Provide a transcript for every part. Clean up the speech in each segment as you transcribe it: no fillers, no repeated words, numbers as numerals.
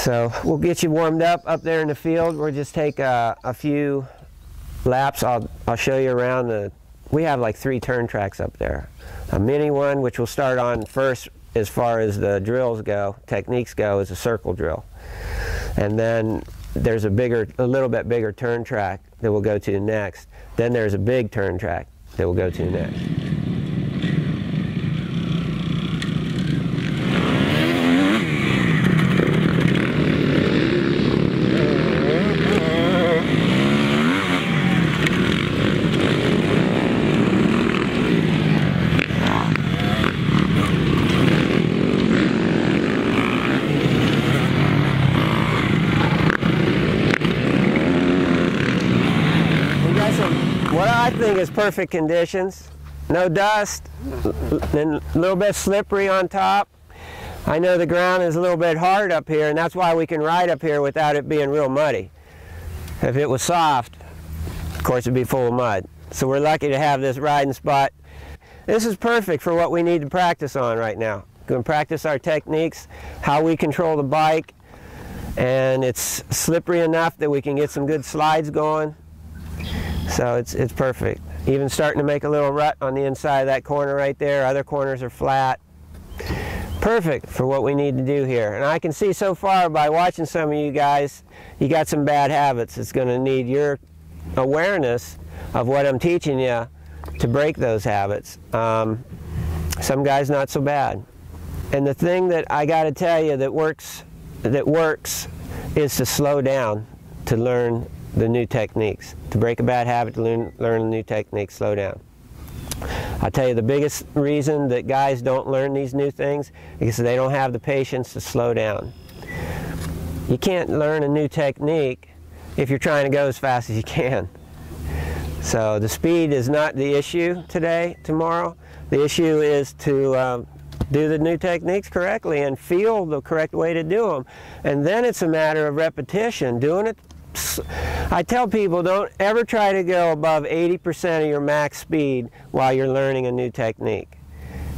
So we'll get you warmed up there in the field. We'll just take a few laps. I'll show you around we have like 3 turn tracks up there. A mini one, which we'll start on first as far as the drills go, techniques go, is a circle drill. And then there's a little bit bigger turn track that we'll go to next. Then there's a big turn track that we'll go to next. What I think is perfect conditions. No dust, then a little bit slippery on top. I know the ground is a little bit hard up here, and that's why we can ride up here without it being real muddy. If it was soft, of course it'd be full of mud. So we're lucky to have this riding spot. This is perfect for what we need to practice on right now. We can practice our techniques, how we control the bike, and it's slippery enough that we can get some good slides going. So it's perfect. Even starting to make a little rut on the inside of that corner right there. Other corners are flat. Perfect for what we need to do here. And I can see so far by watching some of you guys, you got some bad habits. It's going to need your awareness of what I'm teaching you to break those habits. Some guys not so bad. And the thing that I got to tell you that works is to slow down, to learn the new techniques. To break a bad habit, to learn a new technique, slow down. I'll tell you the biggest reason that guys don't learn these new things is they don't have the patience to slow down. You can't learn a new technique if you're trying to go as fast as you can. So the speed is not the issue tomorrow. The issue is to do the new techniques correctly and feel the correct way to do them. And then it's a matter of repetition, doing it. I tell people, don't ever try to go above 80% of your max speed while you're learning a new technique.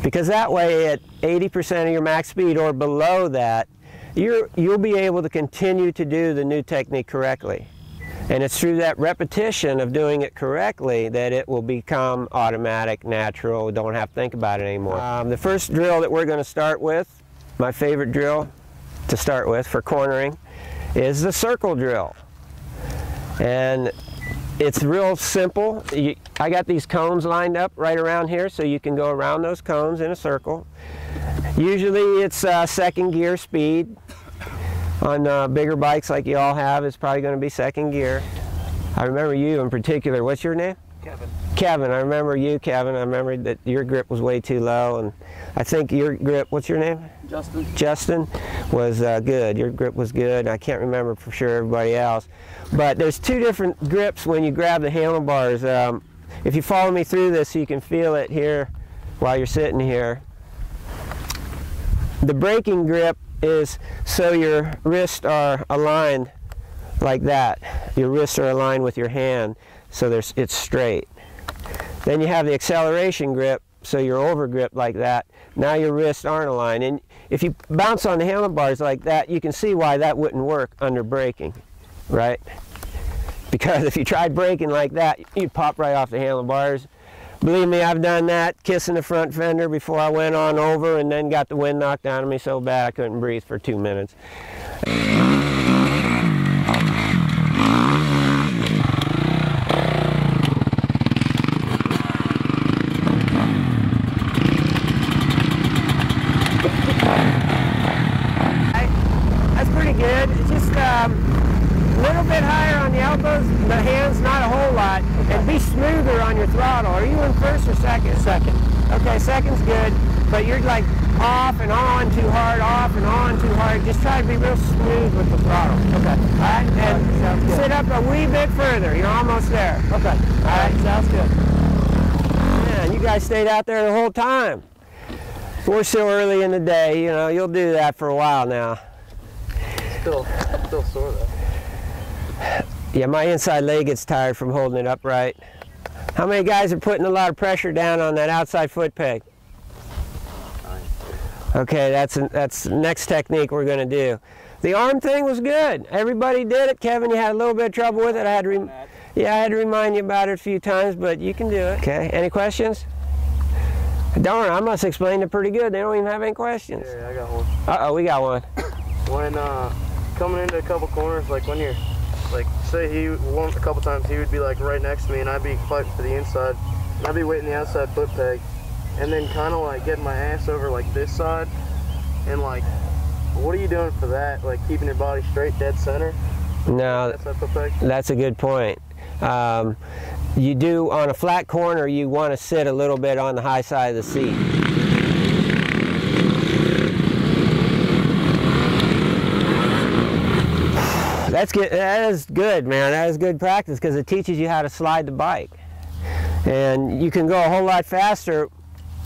Because that way at 80% of your max speed or below that, you'll be able to continue to do the new technique correctly. And it's through that repetition of doing it correctly that it will become automatic, natural, don't have to think about it anymore. The first drill that we're going to start with, my favorite drill to start with for cornering, is the circle drill. And it's real simple. I got these cones lined up right around here so you can go around those cones in a circle. Usually it's second gear speed. On bigger bikes like you all have, it's probably going to be second gear. I remember you in particular. What's your name? Kevin. Kevin. I remember you, Kevin. I remember that your grip was way too low, and I think your grip, what's your name? Justin. Justin was good. Your grip was good. I can't remember for sure everybody else. But there's 2 different grips when you grab the handlebars. If you follow me through this so you can feel it here while you're sitting here. The braking grip is so your wrists are aligned like that. Your wrists are aligned with your hand so it's straight. Then you have the acceleration grip, so you're over grip like that. Now your wrists aren't aligned. And if you bounce on the handlebars like that, you can see why that wouldn't work under braking, right? Because if you tried braking like that, you'd pop right off the handlebars. Believe me, I've done that, kissing the front fender before I went on over and then got the wind knocked out of me so bad I couldn't breathe for 2 minutes. That's pretty good. It's just a little bit higher on the elbows, the hands not a whole lot, and be smoother on your throttle. Are you in first or second? Second. Okay, second's good, but you're like off and on too hard, off and on too hard. Just try to be real smooth with the throttle. Okay. All right, and sit up a wee bit further. You're almost there. Okay. All right, sounds good. Man, you guys stayed out there the whole time. We're still early in the day, you know, you'll do that for a while now. Still sore though. Yeah, my inside leg gets tired from holding it upright. How many guys are putting a lot of pressure down on that outside foot peg? Okay, that's the next technique we're going to do. The arm thing was good. Everybody did it. Kevin, you had a little bit of trouble with it. I had to remind you about it a few times, but you can do it. Okay, any questions? Darn, I must explain it pretty good. They don't even have any questions. Yeah, I got one. Uh-oh, we got one. When coming into a couple corners, like when you're, like, say a couple times he would be like right next to me and I'd be fighting for the inside. And I'd be waiting the outside foot peg and then kind of like getting my ass over like this side. And like, what are you doing for that? Like keeping your body straight, dead center? No, that's a good point. You do, on a flat corner, you want to sit a little bit on the high side of the seat. That's good. That is good, man. That is good practice because it teaches you how to slide the bike. And you can go a whole lot faster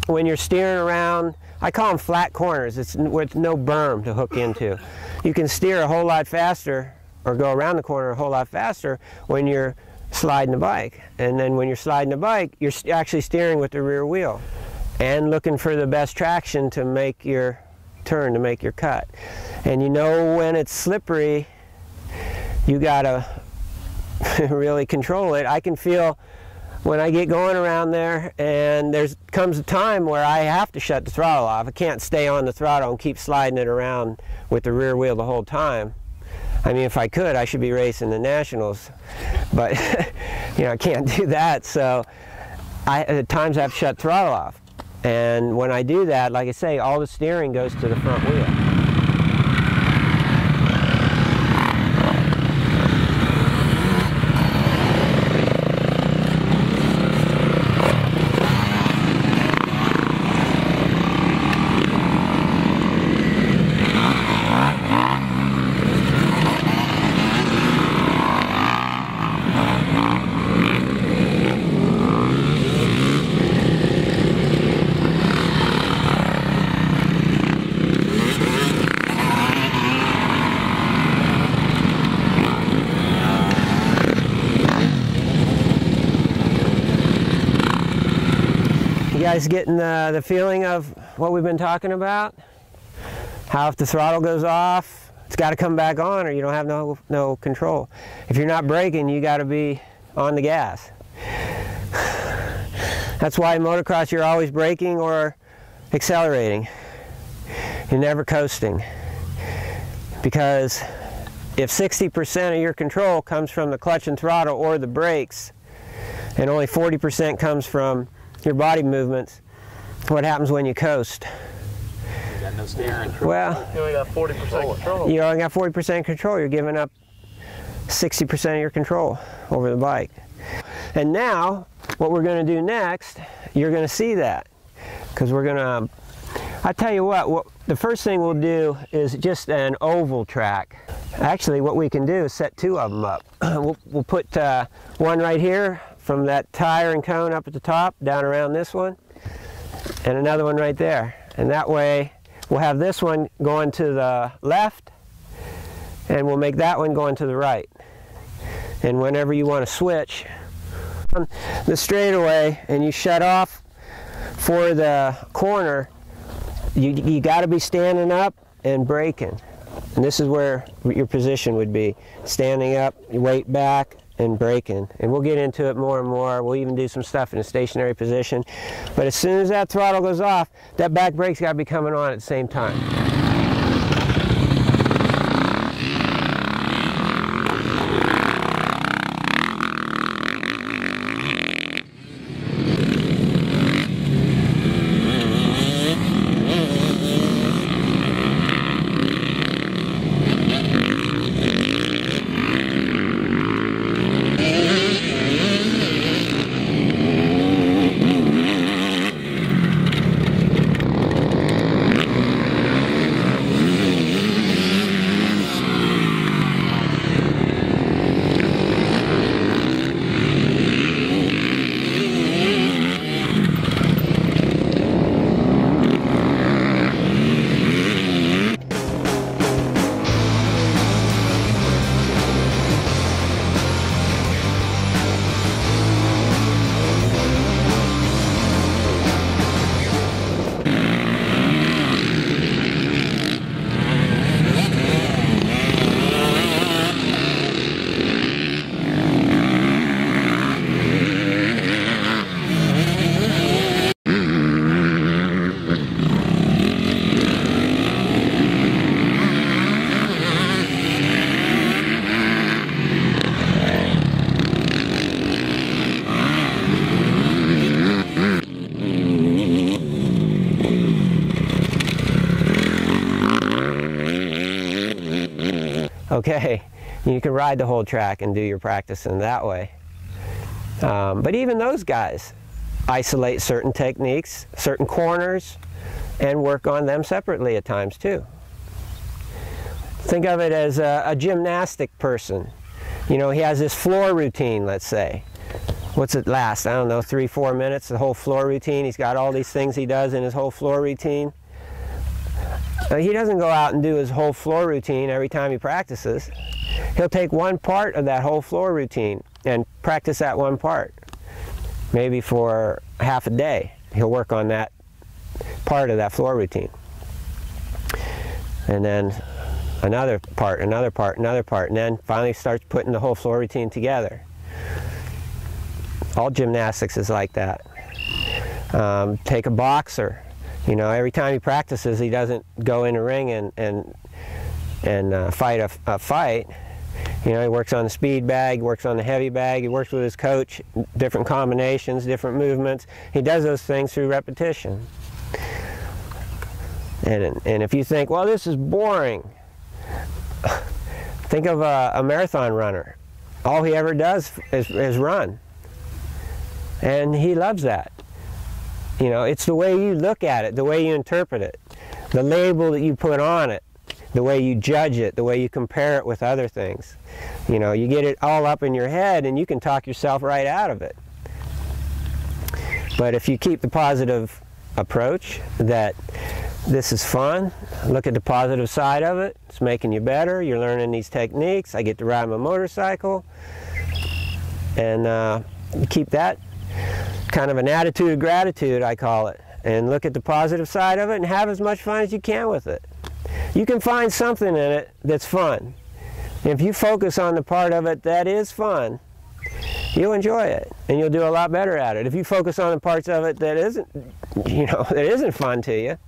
when you're steering around. I call them flat corners. It's with no berm to hook into. You can steer a whole lot faster or go around the corner a whole lot faster when you're sliding the bike. And then when you're sliding the bike, you're actually steering with the rear wheel and looking for the best traction to make your turn, to make your cut. And you know when it's slippery, you gotta really control it. I can feel when I get going around there, and comes a time where I have to shut the throttle off. I can't stay on the throttle and keep sliding it around with the rear wheel the whole time. I mean, if I could, I should be racing the Nationals, but you know, I can't do that. So at times I have to shut throttle off. And when I do that, like I say, all the steering goes to the front wheel. You guys getting the feeling of what we've been talking about? How if the throttle goes off, it's got to come back on or you don't have no control. If you're not braking, you got to be on the gas. That's why in motocross you're always braking or accelerating. You're never coasting. Because if 60% of your control comes from the clutch and throttle or the brakes, and only 40% comes from your body movements, what happens when you coast? You got no steering. Well, you only got 40% control. You only got 40% control. You're giving up 60% of your control over the bike. And now, what we're going to do next, you're going to see that. Because we're going to, I tell you what, the first thing we'll do is just an oval track. Actually, what we can do is set two of them up. We'll put one right here from that tire and cone up at the top, down around this one, and another one right there. And that way, we'll have this one going to the left, and we'll make that one going to the right. And whenever you want to switch on the straightaway and you shut off for the corner, you got to be standing up and braking. And this is where your position would be. Standing up, you weight back, and braking. And we'll get into it more and more. We'll even do some stuff in a stationary position. But as soon as that throttle goes off, that back brake's got to be coming on at the same time. okay, you can ride the whole track and do your practicing that way. But even those guys isolate certain techniques, certain corners, and work on them separately at times too. Think of it as a gymnastic person. You know, he has this floor routine, let's say. What's it last? I don't know, 3-4 minutes, the whole floor routine. He's got all these things he does in his whole floor routine. He doesn't go out and do his whole floor routine every time he practices. He'll take one part of that whole floor routine and practice that one part. Maybe for half a day, he'll work on that part of that floor routine. And then another part, another part, another part, and then finally starts putting the whole floor routine together. All gymnastics is like that. Take a boxer. You know, every time he practices, he doesn't go in the ring and fight a fight. You know, he works on the speed bag, works on the heavy bag, he works with his coach, different combinations, different movements. He does those things through repetition. And if you think, well, this is boring, think of a marathon runner. All he ever does is run. And he loves that. You know, it's the way you look at it, the way you interpret it, the label that you put on it, the way you judge it, the way you compare it with other things. You know, you get it all up in your head and you can talk yourself right out of it. But if you keep the positive approach that this is fun, look at the positive side of it, it's making you better, you're learning these techniques, I get to ride my motorcycle, and keep that kind of an attitude of gratitude, I call it, and look at the positive side of it and have as much fun as you can with it. You can find something in it that's fun. If you focus on the part of it that is fun, you'll enjoy it and you'll do a lot better at it. If you focus on the parts of it that isn't, you know, that isn't fun to you,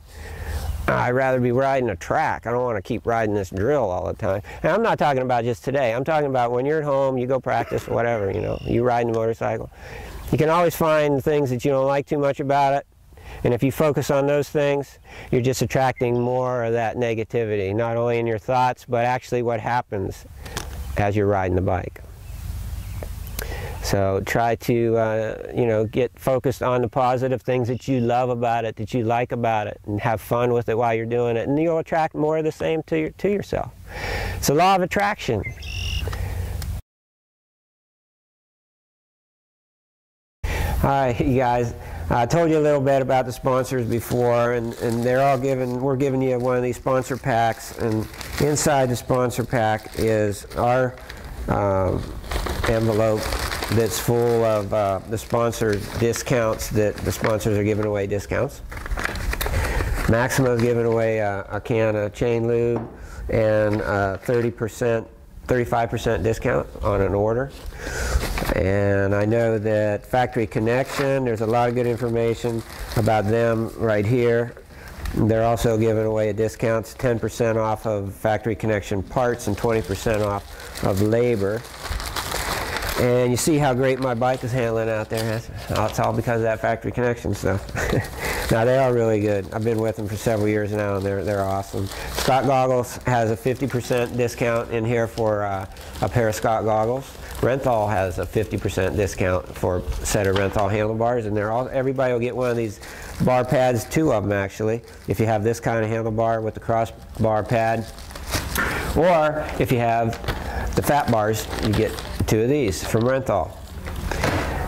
I'd rather be riding a track. I don't want to keep riding this drill all the time. And I'm not talking about just today. I'm talking about when you're at home, you go practice, whatever, you know, you riding a motorcycle. You can always find things that you don't like too much about it. And if you focus on those things, you're just attracting more of that negativity, not only in your thoughts, but actually what happens as you're riding the bike. So try to, you know, get focused on the positive things that you love about it, that you like about it, and have fun with it while you're doing it, and you'll attract more of the same to yourself. It's the law of attraction. All right, you guys. I told you a little bit about the sponsors before, and they're all we're giving you one of these sponsor packs, and inside the sponsor pack is our envelope that's full of the sponsor discounts that the sponsors are giving away discounts. Maxima is giving away a can of chain lube and 35% discount on an order. And I know that Factory Connection, there's a lot of good information about them right here. They're also giving away a discount, 10% off of Factory Connection parts and 20% off of labor. And you see how great my bike is handling out there. It's all because of that Factory Connection stuff. Now, they are really good. I've been with them for several years now, and they're awesome. Scott Goggles has a 50% discount in here for a pair of Scott goggles. Renthal has a 50% discount for a set of Renthal handlebars, and everybody will get one of these bar pads, 2 of them actually, if you have this kind of handlebar with the crossbar pad. Or if you have the fat bars, you get 2 of these from Renthal.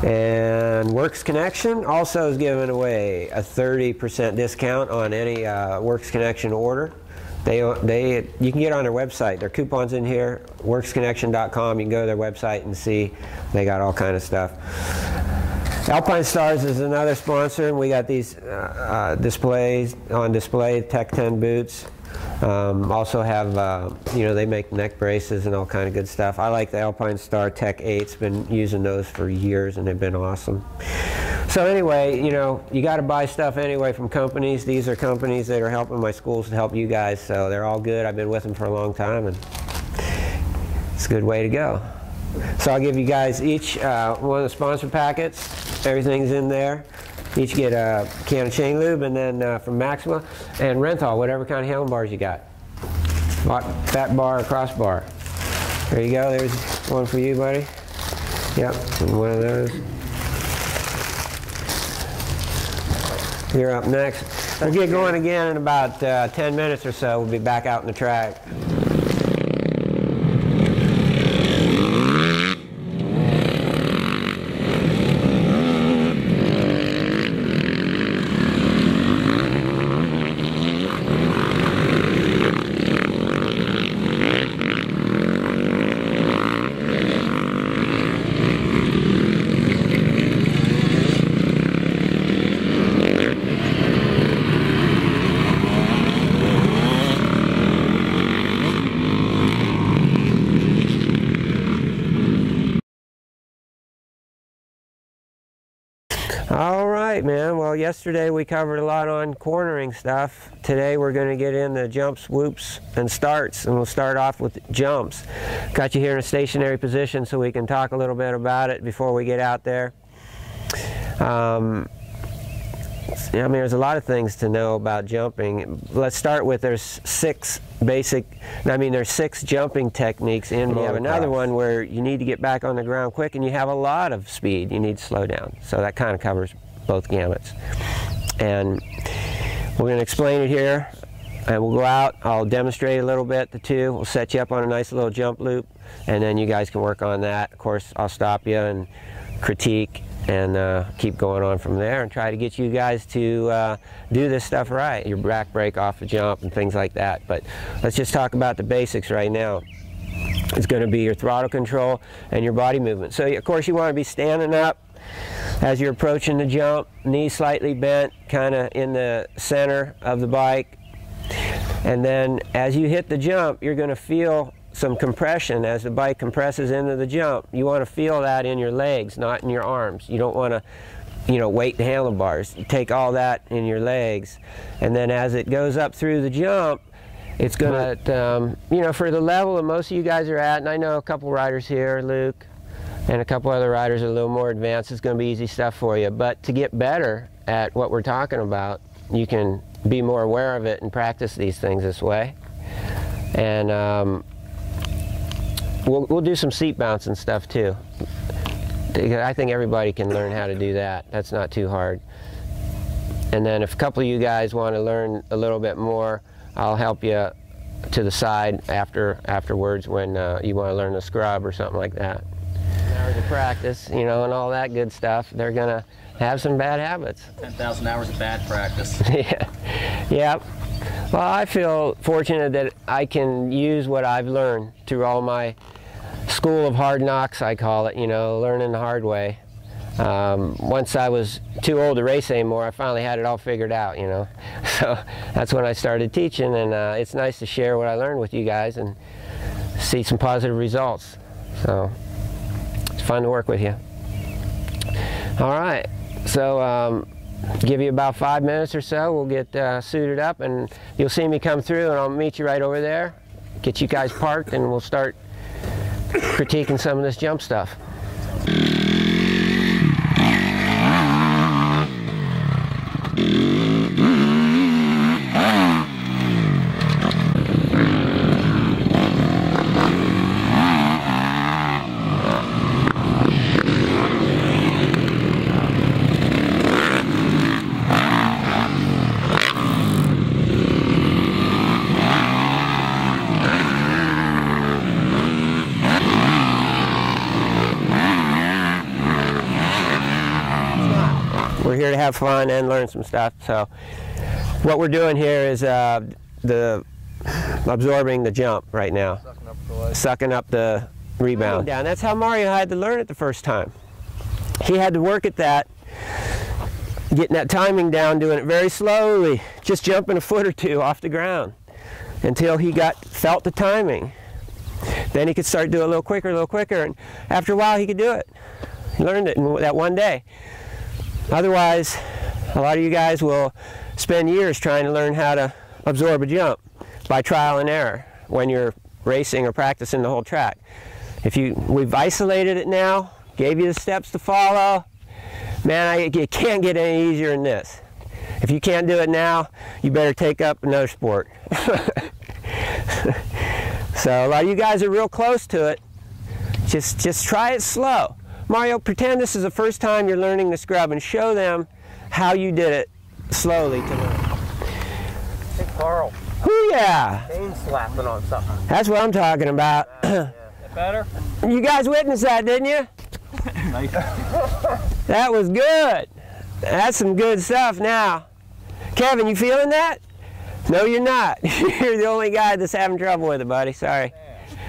And Works Connection also is giving away a 30% discount on any Works Connection order. You can get on their website. Their coupons in here, worksconnection.com. You can go to their website and see they got all kind of stuff. Alpine Stars is another sponsor, and we got these displays on display, Tech 10 boots. Also have, you know, they make neck braces and all kind of good stuff. I like the Alpine Star Tech 8s. Been using those for years and they've been awesome. So anyway, you know, you got to buy stuff anyway from companies. These are companies that are helping my schools to help you guys, so they're all good. I've been with them for a long time, and it's a good way to go. So I'll give you guys each one of the sponsor packets. Everything's in there. Each get a can of chain lube, and then from Maxima and Renthal, whatever kind of handlebars you got. Fat bar or crossbar. There you go. There's one for you, buddy. Yep, one of those. You're up next. We'll get going again in about 10 minutes or so. We'll be back out in the track. All right, man. Well, yesterday we covered a lot on cornering stuff. Today we're going to get into jumps, whoops, and starts, and we'll start off with jumps. Got you here in a stationary position so we can talk a little bit about it before we get out there. I mean, there's a lot of things to know about jumping. Let's start with there's six jumping techniques in Motocross. You have another one where you need to get back on the ground quick and you have a lot of speed. You need to slow down. So that kind of covers both gamuts. And we're going to explain it here. And we'll go out. I'll demonstrate a little bit, the two. We'll set you up on a nice little jump loop. And then you guys can work on that. Of course, I'll stop you and critique and keep going on from there and try to get you guys to do this stuff right, your back brake off the jump and things like that. But let's just talk about the basics right now. It's going to be your throttle control and your body movement. So of course you want to be standing up as you're approaching the jump, knees slightly bent, kind of in the center of the bike. And then as you hit the jump, you're going to feel some compression as the bike compresses into the jump. You want to feel that in your legs, not in your arms. You don't want to, weight the handlebars. You take all that in your legs, and then as it goes up through the jump, it's going to, for the level that most of you guys are at, and I know a couple riders here, Luke, and a couple other riders are a little more advanced, it's going to be easy stuff for you. But to get better at what we're talking about, you can be more aware of it and practice these things this way. And We'll do some seat bounce and stuff too. I think everybody can learn how to do that. That's not too hard. And then if a couple of you guys want to learn a little bit more, I'll help you to the side afterwards when you want to learn the scrub or something like that. Hours of practice, and all that good stuff. They're gonna have some bad habits. 10,000 hours of bad practice. Yeah. Well, I feel fortunate that I can use what I've learned through all my school of hard knocks, I call it, learning the hard way. Once I was too old to race anymore, I finally had it all figured out, So that's when I started teaching, and it's nice to share what I learned with you guys and see some positive results. So it's fun to work with you. All right, so give you about 5 minutes or so. We'll get suited up, and you'll see me come through, and I'll meet you right over there, get you guys parked, and we'll start critiquing some of this jump stuff. We're here to have fun and learn some stuff. So what we're doing here is absorbing the jump right now. Sucking up the rebound. Down. That's how Mario had to learn it the first time. He had to work at that, getting that timing down, doing it very slowly, just jumping a foot or two off the ground until he felt the timing. Then he could start doing it a little quicker, and after a while he could do it. He learned it in that one day. Otherwise, a lot of you guys will spend years trying to learn how to absorb a jump by trial and error when you're racing or practicing the whole track. We've isolated it now, gave you the steps to follow. Man, it can't get any easier than this. If you can't do it now, you better take up another sport. So a lot of you guys are real close to it. Just try it slow. Mario, pretend this is the first time you're learning the scrub and show them how you did it slowly to learn. Hey, Carl. Ooh, yeah. Chain slapping on something. That's what I'm talking about. Yeah. Better? You guys witnessed that, didn't you? Nice. That was good. That's some good stuff now. Kevin, you feeling that? No, you're not. You're the only guy that's having trouble with it, buddy. Sorry.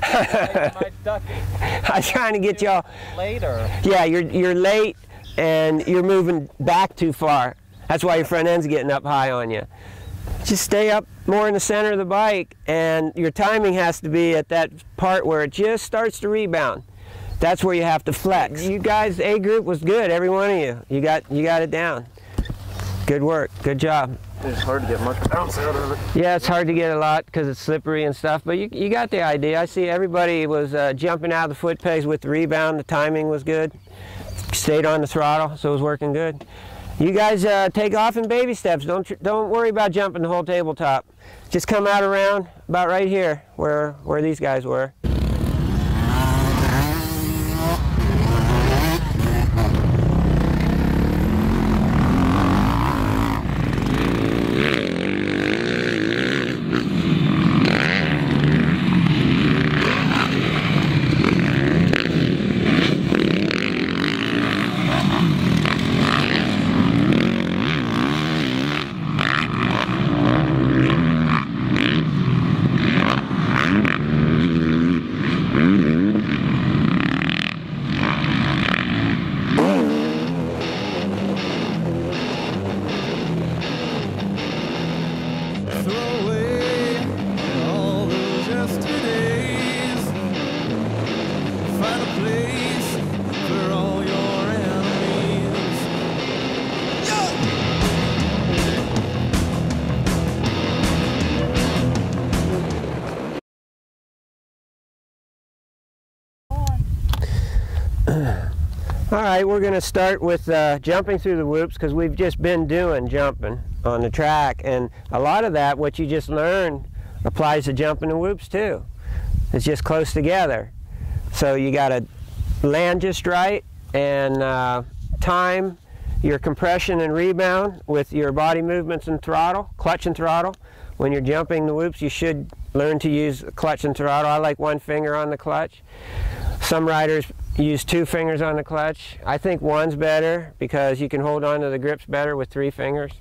I'm trying to get y'all. Later. Yeah, you're late and you're moving back too far. That's why your front end's getting up high on you. Just stay up more in the center of the bike, and your timing has to be at that part where it just starts to rebound. That's where you have to flex. You guys, A group was good, every one of you. You got it down. Good work, good job. It's hard to get much bounce out of it. Yeah, it's hard to get a lot because it's slippery and stuff, but you got the idea. I see everybody was jumping out of the foot pegs with the rebound. The timing was good. Stayed on the throttle, so it was working good. You guys take off in baby steps. Don't worry about jumping the whole tabletop. Just come out around about right here where these guys were. All right, we're going to start with jumping through the whoops because we've just been doing jumping on the track, and a lot of that, what you just learned, applies to jumping the whoops too. It's just close together. So you got to land just right and time your compression and rebound with your body movements and throttle, clutch and throttle. When you're jumping the whoops, you should learn to use clutch and throttle. I like one finger on the clutch. Some riders use 2 fingers on the clutch. I think one's better because you can hold on to the grips better with 3 fingers.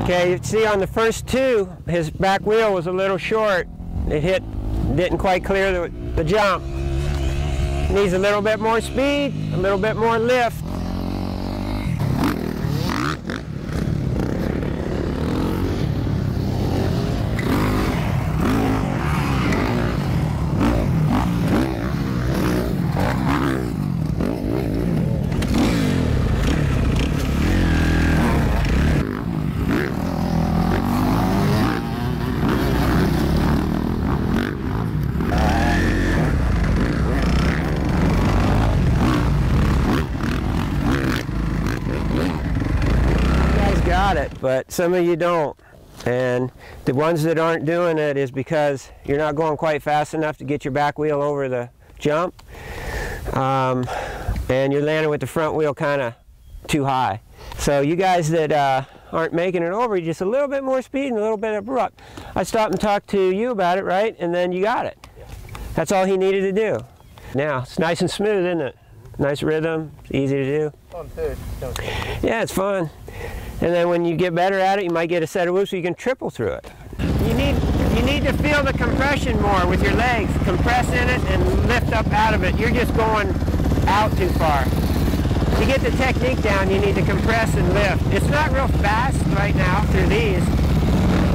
Okay, you see on the first 2, his back wheel was a little short. It didn't quite clear the jump. Needs a little bit more speed, a little bit more lift. But some of you don't, and the ones that aren't doing it is because you're not going quite fast enough to get your back wheel over the jump, and you're landing with the front wheel kind of too high. So you guys that aren't making it over, just a little bit more speed and a little bit abrupt. I stopped and talked to you about it, right? And then you got it. That's all he needed to do. Now, it's nice and smooth, isn't it? Nice rhythm, easy to do. Fun too. Yeah, it's fun. And then when you get better at it, you might get a set of whoops so you can triple through it. You need to feel the compression more with your legs. Compress in it and lift up out of it. You're just going out too far. To get the technique down, you need to compress and lift. It's not real fast right now through these,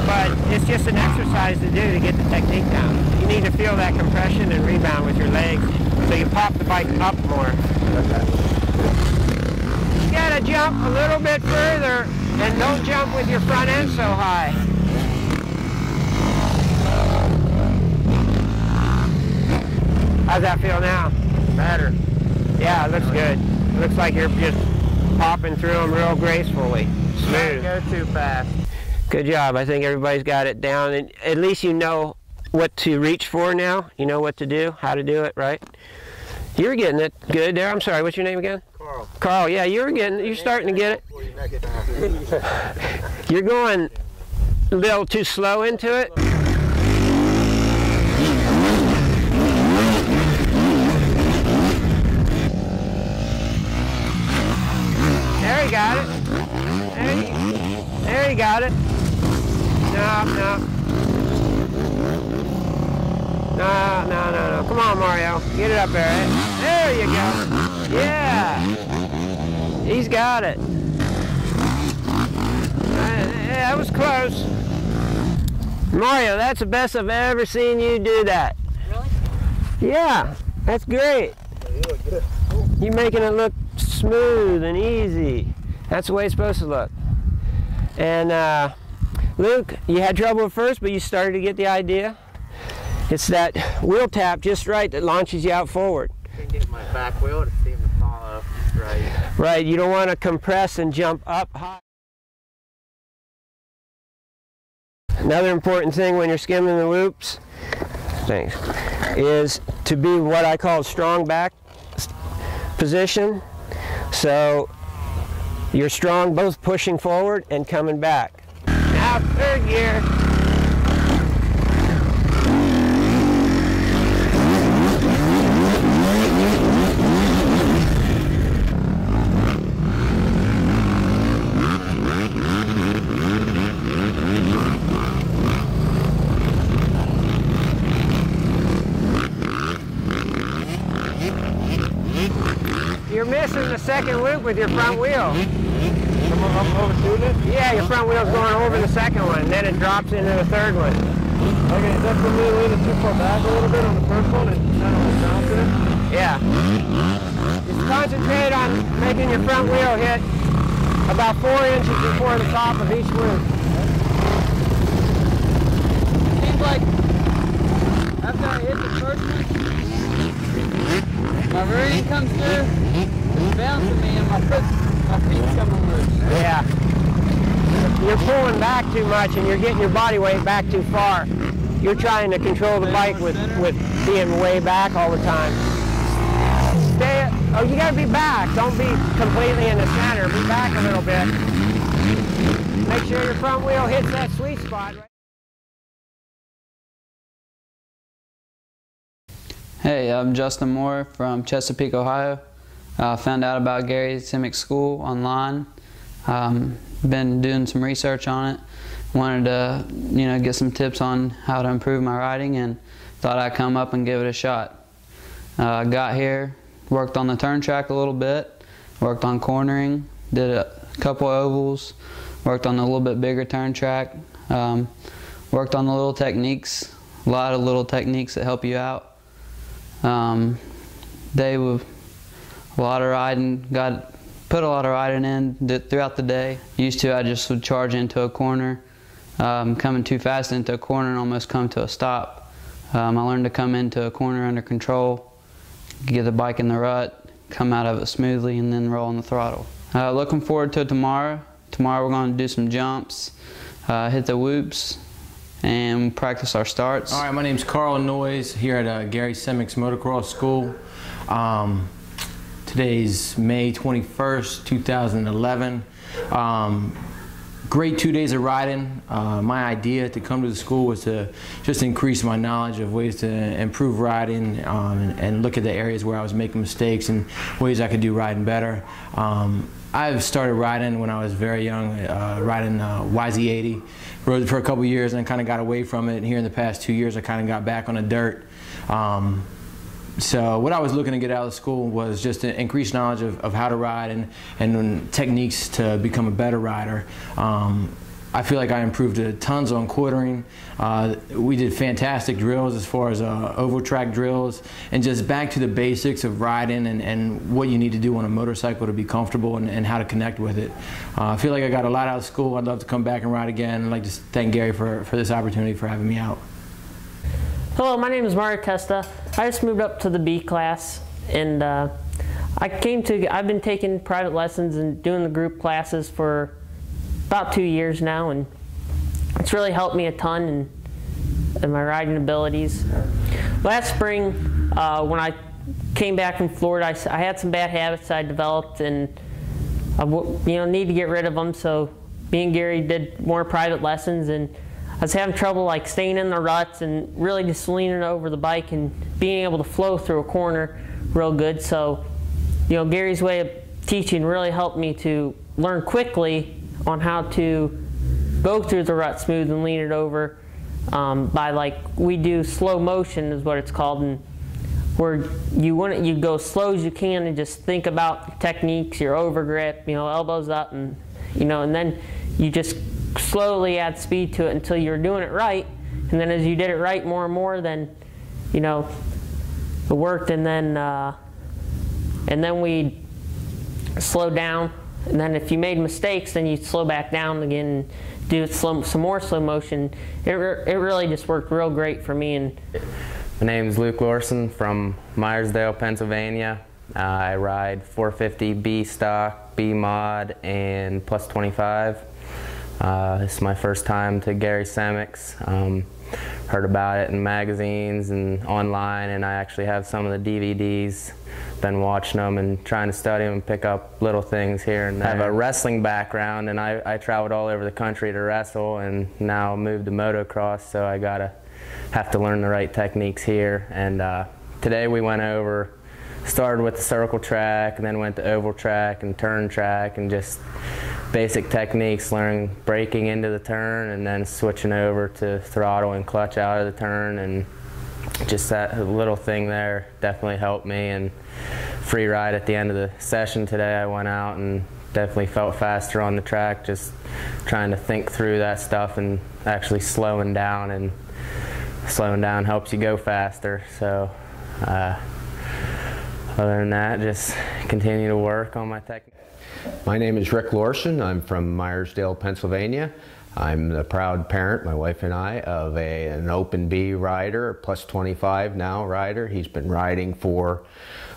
but it's just an exercise to do to get the technique down. You need to feel that compression and rebound with your legs so you pop the bike up more. You gotta jump a little bit further and don't jump with your front end so high. How's that feel now? Better. Yeah, it looks good. It looks like you're just popping through them real gracefully. Smooth. Don't go too fast. Good job. I think everybody's got it down, and at least you know what to reach for now. You know what to do, how to do it, right? You're getting it good there. I'm sorry, what's your name again? Carl. Carl, yeah, you're starting to get it. You're going a little too slow into it. There you got it. There you got it. No. No. Come on, Mario. Get it up there. There you go. Yeah. He's got it. Yeah, that was close. Mario, that's the best I've ever seen you do that. Really? Yeah, that's great. You look good. You're making it look smooth and easy. That's the way it's supposed to look. And Luke, you had trouble at first, but you started to get the idea. It's that wheel tap just right that launches you out forward. I can get my back wheel to seem to follow right. Right, you don't want to compress and jump up high. Another important thing when you're skimming the whoops, thanks, is to be what I call strong back position. So you're strong both pushing forward and coming back. Now third gear. You're missing the second loop with your front wheel. I'm overshooting it? Yeah, your front wheel's going over the second one, and then it drops into the third one. Okay, is that for me leaning too far back a little bit on the first one and kind of bouncing it? Yeah. Just concentrate on making your front wheel hit about 4 inches before the top of each loop. Seems like after I hit the first one, my rear end comes through, it's bouncing me, and my feet's coming loose. Yeah. You're pulling back too much and you're getting your body weight back too far. You're trying to control the bike with being way back all the time. You gotta be back. Don't be completely in the center. Be back a little bit. Make sure your front wheel hits that sweet spot. Hey, I'm Justin Moore from Chesapeake, Ohio. Found out about Gary's Semics School online. Been doing some research on it. Wanted to, get some tips on how to improve my riding, and thought I'd come up and give it a shot. Got here, worked on the turn track a little bit, worked on cornering, did a couple ovals, worked on a little bit bigger turn track, worked on the little techniques, a lot of little techniques that help you out. Day with a lot of riding, put a lot of riding in throughout the day. Used to, I just would charge into a corner, coming too fast into a corner and almost come to a stop. I learned to come into a corner under control, get the bike in the rut, come out of it smoothly, and then roll on the throttle. Looking forward to tomorrow. Tomorrow we're going to do some jumps, hit the whoops, and practice our starts. All right, my name's Carl Noyes here at Gary Semics Motocross School. Today's May 21st, 2011. Great 2 days of riding. My idea to come to the school was to just increase my knowledge of ways to improve riding and look at the areas where I was making mistakes and ways I could do riding better. I've started riding when I was very young, riding YZ80. Rode it for a couple years and kind of got away from it. And here in the past 2 years, I kind of got back on the dirt. So what I was looking to get out of school was just to increase knowledge of how to ride and techniques to become a better rider. I feel like I improved tons on quartering. We did fantastic drills as far as oval track drills, and just back to the basics of riding and what you need to do on a motorcycle to be comfortable and how to connect with it. I feel like I got a lot out of school. I'd love to come back and ride again. I'd like to thank Gary for this opportunity, for having me out. Hello, my name is Mario Testa. I just moved up to the B class, and I've been taking private lessons and doing the group classes for about 2 years now, and it's really helped me a ton in my riding abilities. Last spring, when I came back from Florida, I had some bad habits I developed, and I need to get rid of them. So me and Gary did more private lessons, and I was having trouble like staying in the ruts and really just leaning over the bike and being able to flow through a corner real good. So, Gary's way of teaching really helped me to learn quickly on how to go through the rut smooth and lean it over by we do slow motion is what it's called, and where you go slow as you can and just think about techniques, your over grip, elbows up, and and then you just slowly add speed to it until you're doing it right. And then as you did it right more and more, then it worked, and then we slow down, and then if you made mistakes, then you slow back down again and do some more slow motion. It really just worked real great for me. And my name is Luke Lorson from Myersdale, Pennsylvania. I ride 450 B stock, B mod, and plus 25. This is my first time to Gary Semics. Heard about it in magazines and online, and I actually have some of the DVDs. Been watching them and trying to study them and pick up little things here and there. I have a wrestling background, and I traveled all over the country to wrestle, and now moved to motocross, so I have to learn the right techniques here. And today we started with the circle track, and then went to oval track and turn track, and just basic techniques, learning braking into the turn and then switching over to throttle and clutch out of the turn, and just that little thing there definitely helped me. And free ride at the end of the session today, I went out and definitely felt faster on the track, just trying to think through that stuff and actually slowing down, and slowing down helps you go faster. So other than that, just continue to work on my technique. My name is Rick Lorson. I'm from Myersdale, Pennsylvania. I'm the proud parent, my wife and I, of an open B rider, plus 25 now rider. He's been riding for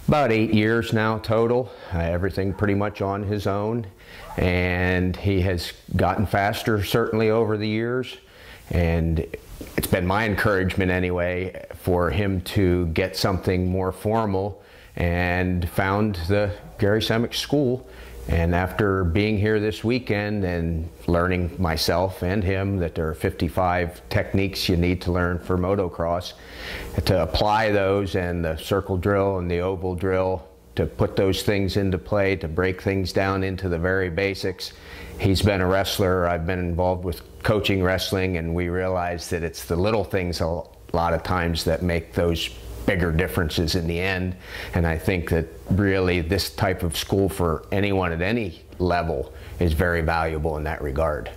about 8 years now total, everything pretty much on his own. And he has gotten faster certainly over the years. And it's been my encouragement anyway for him to get something more formal, and found the Gary Semics School. And after being here this weekend and learning myself and him that there are 55 techniques you need to learn for motocross, to apply those, and the circle drill and the oval drill, to put those things into play, to break things down into the very basics. He's been a wrestler. I've been involved with coaching wrestling, and we realize that it's the little things a lot of times that make those bigger differences in the end. And I think that really this type of school for anyone at any level is very valuable in that regard.